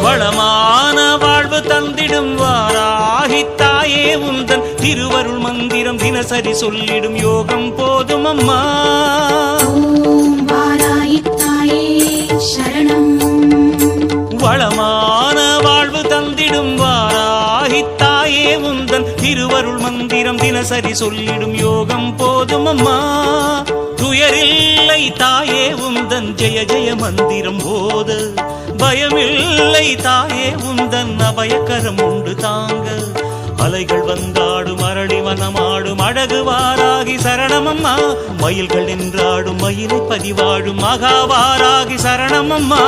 வளமான வாழ்வு தந்திடும் வாராகி தாயே உந்தன் திருவருள் மந்திரம் தினசரி சொல்லிடும் யோகம் போதும் அம்மா. வாராகி தாயே சரணம். வளமான வாழ்வு தந்திடும் வாராகி தாயே உந்தன் திருவருள் மந்திரம் தினசரி சொல்லிடும் யோகம் போதும் அம்மா. துயரில்லை தாயே உந்தன் ஜெய ஜெய மந்திரம் போத, பயமில்லை தாயே உந்தன் அபயக்கரம் உண்டு தாங்க. அலைகள் வந்தாடும் அரளி வனமாடும் அழகு வாராகி சரணமம்மா. மயில்கள் நின்றாடும் மயிலை பதிவாடும் மகாவாராகி சரணமம்மா.